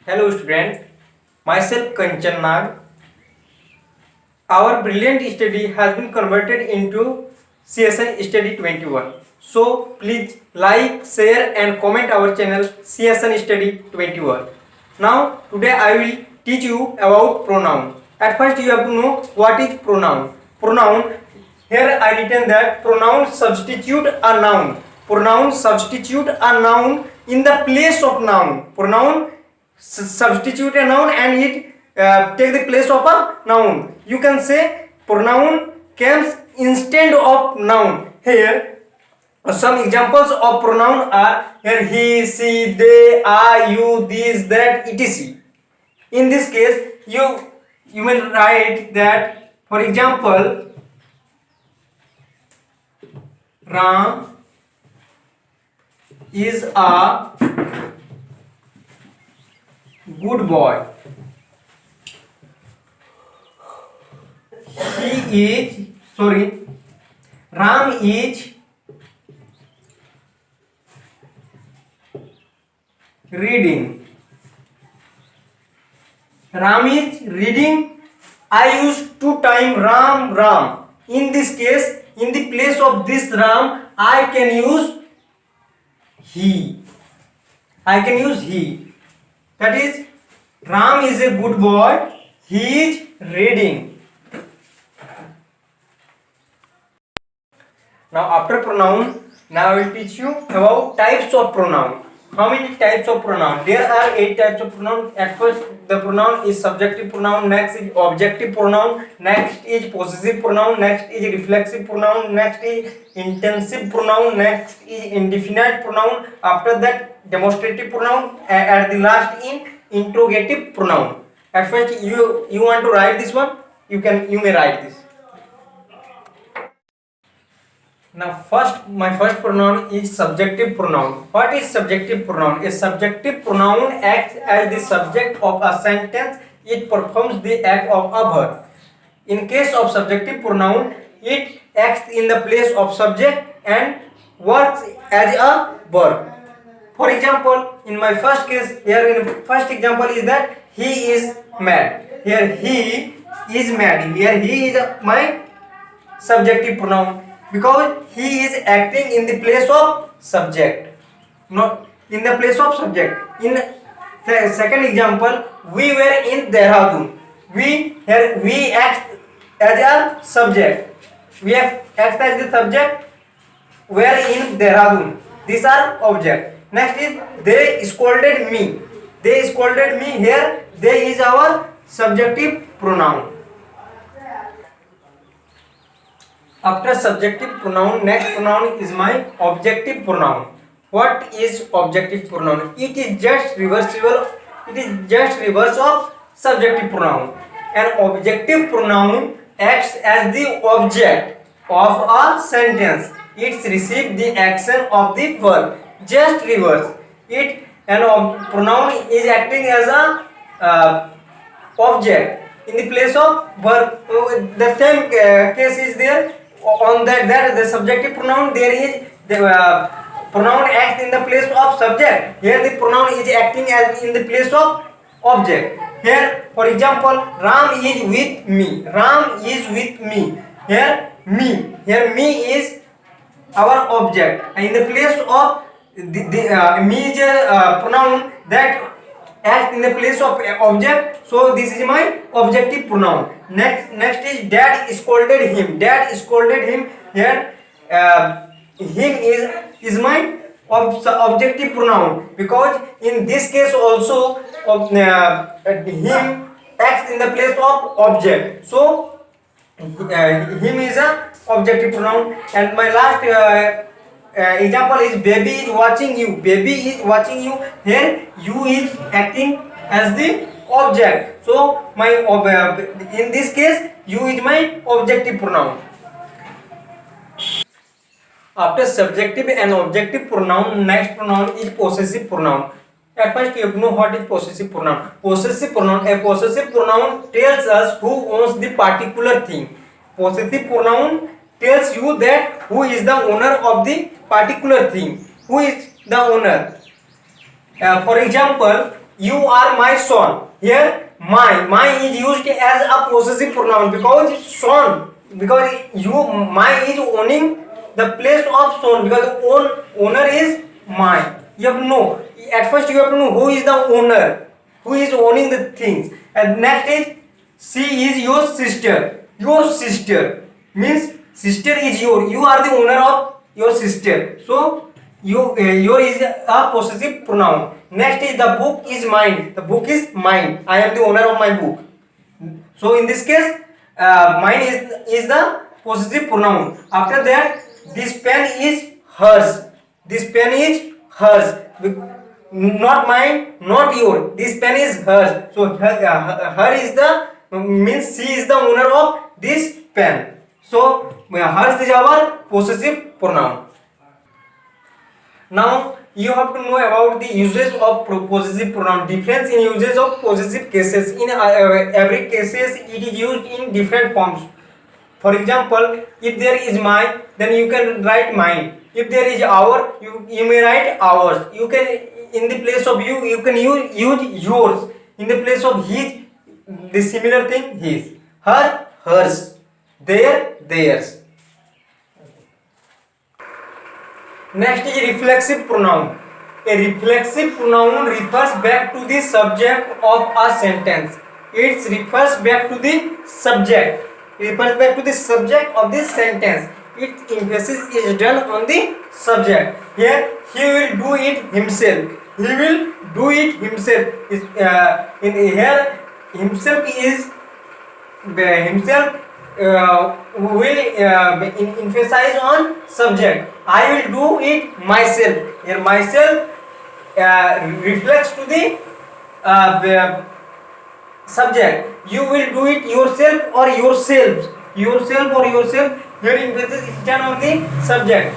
Hello student, myself Kanchan Nag. Our brilliant study has been converted into CSN Study 21. So please like, share and comment our channel CSN Study 21. Now today I will teach you about pronoun. At first you have to know what is pronoun. Pronoun, here I written that pronoun substitute a noun. Pronoun substitute a noun in the place of noun. Pronoun substitute a noun and it take the place of a noun. You can say pronoun comes instead of noun. Here some examples of pronoun are here he, she, they, I, you, these, that, etc. In this case you will write that, for example, Ram is a good boy. Ram is reading. Ram is reading. I use two time Ram. In this case, in the place of this Ram, I can use he. That is, Ram is a good boy. He is reading. Now after pronoun, now I will teach you about types of pronoun. How many types of pronoun? There are 8 types of pronoun. At first the pronoun is subjective pronoun, next is objective pronoun, next is possessive pronoun, next is reflexive pronoun, next is intensive pronoun, next is indefinite pronoun, after that demonstrative pronoun, and at the last in interrogative pronoun. At first you want to write this one, you may write this. Now my first pronoun is subjective pronoun. What is subjective pronoun? A subjective pronoun acts as the subject of a sentence. It performs the act of a verb. In case of subjective pronoun, it acts in the place of subject and works as a verb. For example, in my first case, here in first example is that he is mad. Here he is mad. Here he is my subjective pronoun, because he is acting in the place of subject, not in the place of subject. In the second example, we were in Dehradun. We act as a subject. We act as the subject. We are in Dehradun. These are object. Next is they scolded me. Here they is our subjective pronoun. After subjective pronoun, next pronoun is my objective pronoun. What is objective pronoun? It is just reverse of subjective pronoun. An objective pronoun acts as the object of a sentence. It receives the action of the verb. Just reverse. Pronoun is acting as a object in the place of verb. The same case is there. On that the subjective pronoun, there is the pronoun acts in the place of subject. Here the pronoun is acting as in the place of object. Here, for example, Ram is with me. Here me is our object. In the place of me is a pronoun that acts in the place of object, so this is my objective pronoun. Next is dad scolded him. Here him is my objective pronoun, because in this case also him acts in the place of object, so him is a objective pronoun. And my last example is baby is watching you. Here you is acting as the object, so my in this case you is my objective pronoun. After subjective and objective pronoun, next pronoun is possessive pronoun. At first you know what is possessive pronoun. A possessive pronoun tells us who owns the particular thing. Possessive pronoun tells you that who is the owner of the particular thing. Who is the owner? For example, you are my son. Here my is used as a possessive pronoun because son, because my is owning the place of son, because owner is my. You have to know, at first you have to know who is the owner, who is owning the things. And next is she is your sister. Your sister means sister is you are the owner of your sister, so your is a possessive pronoun. Next is the book is mine. The book is mine. I am the owner of my book. So in this case, mine is the possessive pronoun. After that, this pen is hers. This pen is hers. Not mine, not your. This pen is hers. So her is the means she is the owner of this pen. So hers is our possessive pronoun. Now you have to know about the uses of possessive pronoun. Difference in uses of possessive cases. In every cases, it is used in different forms. For example, if there is my, then you can write mine. If there is our, you may write ours. You can, in the place of you can use yours. In the place of his, the similar thing, his. Her, hers. Their, theirs. Next is reflexive pronoun. A reflexive pronoun refers back to the subject of a sentence. It refers back to the subject. Refers back to the subject of this sentence. Its emphasis is done on the subject. Here, he will do it himself. He will do it himself. In here, himself is himself will emphasize on subject. I will do it myself. Here, myself reflects to the subject. You will do it yourself or yourselves. Yourself or yourself. Here emphasis is done on the subject.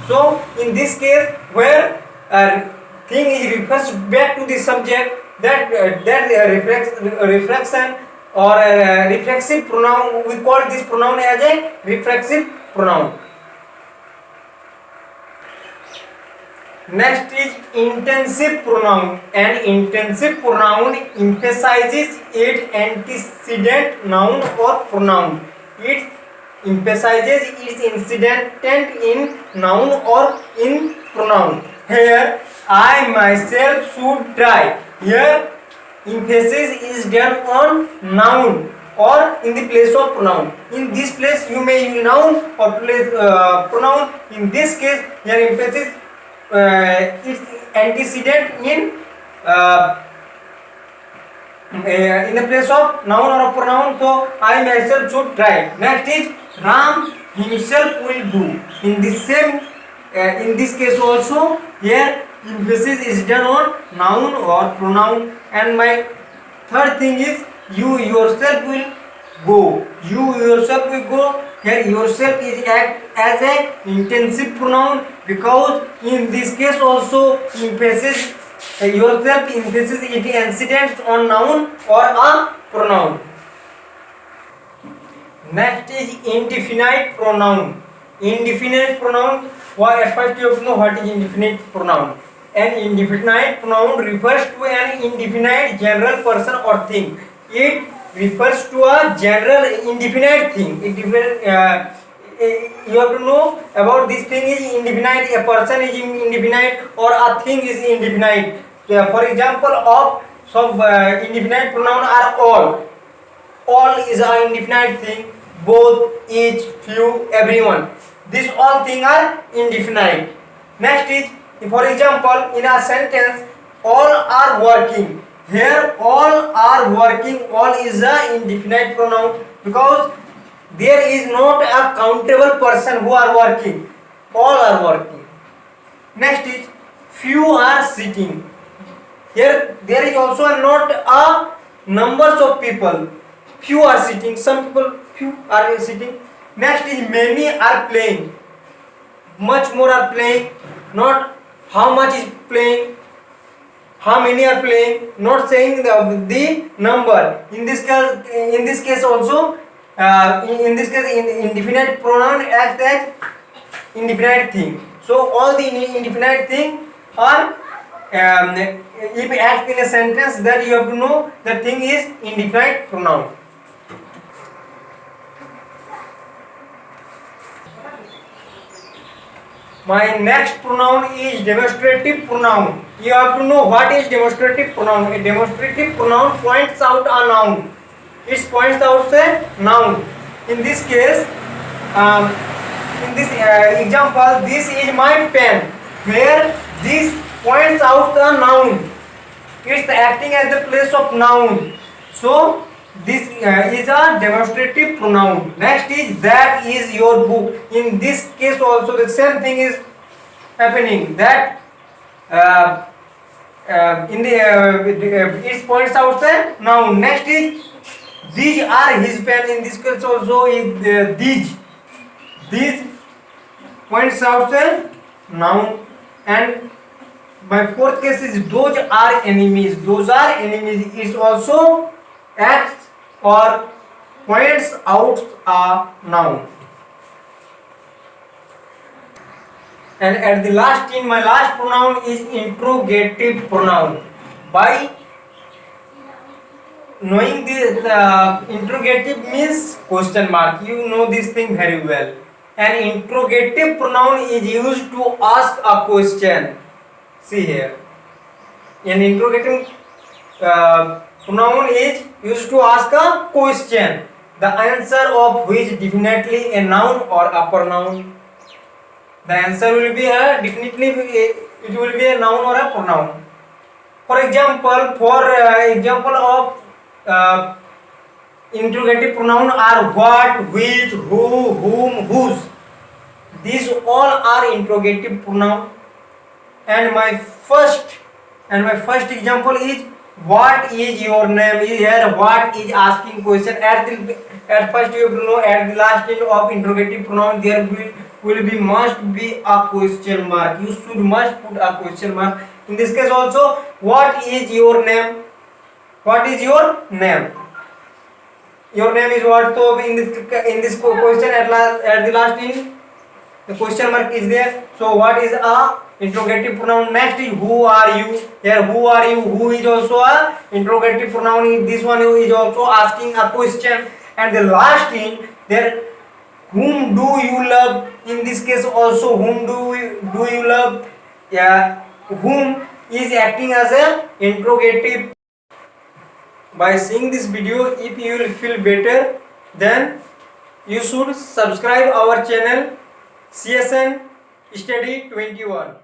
So in this case, where thing is refers back to the subject, that reflection or reflexive pronoun, we call this pronoun as a reflexive pronoun. Next is intensive pronoun. An intensive pronoun emphasizes its antecedent noun or pronoun. It emphasizes its antecedent in noun or in pronoun. Here, I myself should try. Here, emphasis is done on noun or in the place of pronoun. In this place, you may use noun or place pronoun. In this case, here emphasis its antecedent in the place of noun or pronoun. So I myself should try. Next is Ram himself will do. In the same in this case also, here emphasis is done on noun or pronoun. And my third thing is you yourself will go. You yourself will go. Here yourself is act as a intensive pronoun, because in this case also emphasis yourself emphasis it antecedent on noun or a pronoun. Next is indefinite pronoun. Indefinite pronoun. At first you have to know what is indefinite pronoun. An indefinite pronoun refers to an indefinite general person or thing. It refers to a general indefinite thing. You have to know about this thing is indefinite, a person is indefinite, or a thing is indefinite. For example, of some indefinite pronoun are all. All is an indefinite thing. Both, each, few, everyone. These all things are indefinite. Next is, for example, in a sentence, all are working. Here, all are working. All is a indefinite pronoun, because there is not a countable person who are working. All are working. Next is, few are sitting. Here, there is also not a numbers of people. Few are sitting. Some people, few are sitting. Next is, many are playing. Much more are playing. Not how much is playing, how many are playing, not saying the number. In this case also, in this case, indefinite pronoun acts as indefinite thing. So all the indefinite thing are if it acts in a sentence, that you have to know the thing is indefinite pronoun. My next pronoun is demonstrative pronoun. You have to know what is demonstrative pronoun. A demonstrative pronoun points out a noun. It points out a noun. In this case, in this example, this is my pen. Where this points out a noun. It's acting as the place of noun. So this is a demonstrative pronoun. Next is that is your book. In this case also the same thing is happening. That in the it points out the noun. Next is these are his pen. In this case also is these points out the noun. And my fourth case is those are enemies. Those are enemies is also acts or points out a noun. And at the last in my last pronoun is interrogative pronoun. By knowing this interrogative means question mark. You know this thing very well. An interrogative pronoun is used to ask a question. See here. An interrogative pronoun is used to ask a question, the answer of which definitely a noun or a pronoun. The answer will be it will be a noun or a pronoun. For example of interrogative pronoun are what, which, who, whom, whose. These all are interrogative pronoun. And my first example is what is your name. Is here what is asking question. At first you have to know at the last end of interrogative pronoun there will be must be a question mark. You should must put a question mark. In this case also, what is your name? What is your name? Your name is what? So in this question at the last end the question mark is there. So what is a interrogative pronoun? Next is who are you. Here who are you? Who is also a interrogative pronoun. This one is also asking a question. And the last thing there, whom do you love? In this case also whom do you love? Yeah, whom is acting as a interrogative. By seeing this video, if you will feel better, then you should subscribe our channel CSN Study 21.